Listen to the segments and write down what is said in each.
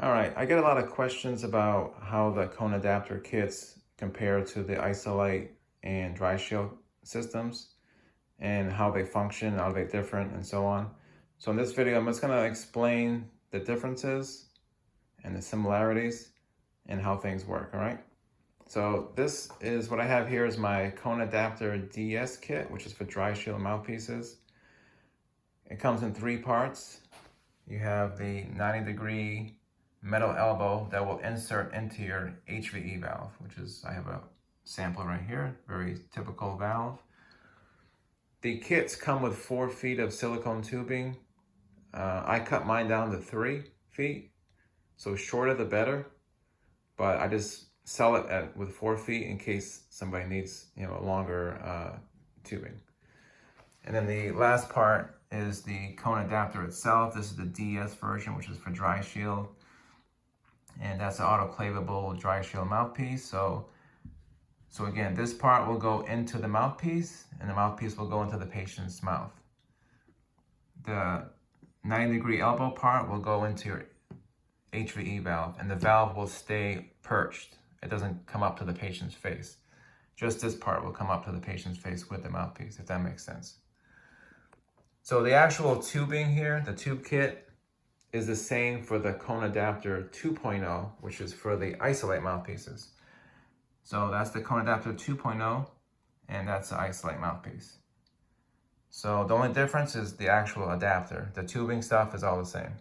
All right, I get a lot of questions about how the Kona Adapter Kits compare to the Isolite and DryShield systems and how they function, are they different, and so on. So in this video, I'm just gonna explain the differences and the similarities and how things work, all right? So this is what I have here is my Kona Adapter DS kit, which is for DryShield mouthpieces. It comes in 3 parts. You have the 90-degree metal elbow that will insert into your HVE valve, which is, I have a sample right here, very typical valve. The kits come with 4 feet of silicone tubing. I cut mine down to 3 feet, so shorter the better, but I just sell it with 4 feet in case somebody needs, a longer tubing. And then the last part is the Kona adapter itself. This is the DS version, which is for DryShield. And that's an autoclavable DryShield mouthpiece. So again, this part will go into the mouthpiece, and the mouthpiece will go into the patient's mouth. The 90-degree elbow part will go into your HVE valve, and the valve will stay perched. It doesn't come up to the patient's face. Just this part will come up to the patient's face with the mouthpiece, if that makes sense. So the actual tubing here, the tube kit, is the same for the Kona Adapter 2.0, which is for the Isolite mouthpieces. So that's the Kona Adapter 2.0, and that's the Isolite mouthpiece. So the only difference is the actual adapter. The tubing stuff is all the same.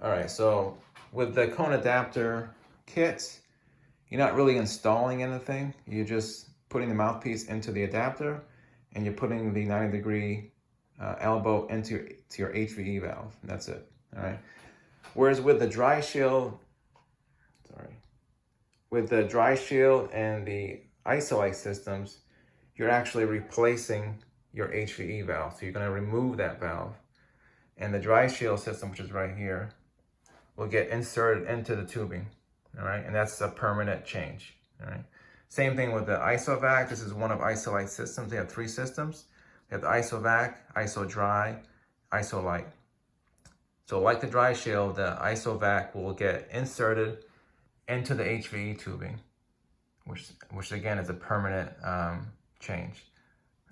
All right, so with the Kona Adapter kits, you're not really installing anything. You're just putting the mouthpiece into the adapter, and you're putting the 90-degree elbow into your HVE valve, and that's it. All right. Whereas with the DryShield and the Isolite systems, you're actually replacing your HVE valve. So you're going to remove that valve, and the DryShield system, which is right here, will get inserted into the tubing. All right, and that's a permanent change. All right. Same thing with the IsoVac. This is one of Isolite's systems. They have 3 systems. They have the IsoVac, IsoDry, Isolite. So like the DryShield, the IsoVac will get inserted into the HVE tubing, which again is a permanent change.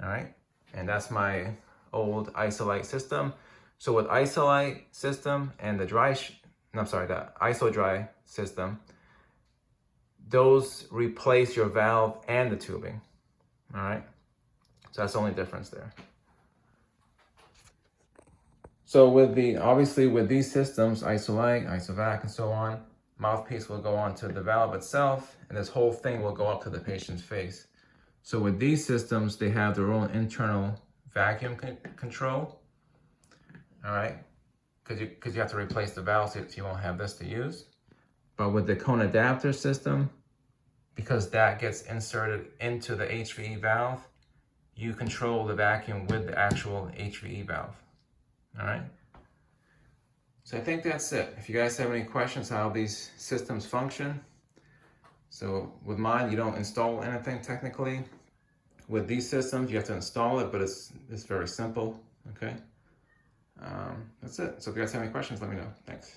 All right, and that's my old Isolite system. So with Isolite system and the IsoDry system, those replace your valve and the tubing. All right. So that's the only difference there. So obviously with these systems, Isolite, IsoVac, and so on, mouthpiece will go onto the valve itself, and this whole thing will go up to the patient's face. So with these systems, they have their own internal vacuum control. All right, because you have to replace the valve, so you won't have this to use. But with the Kona adapter system, because that gets inserted into the HVE valve, you control the vacuum with the actual HVE valve. All right. So I think that's it. If you guys have any questions how these systems function. So with mine, you don't install anything technically. With these systems, you have to install it, but it's very simple. Okay. That's it. So if you guys have any questions, let me know. Thanks.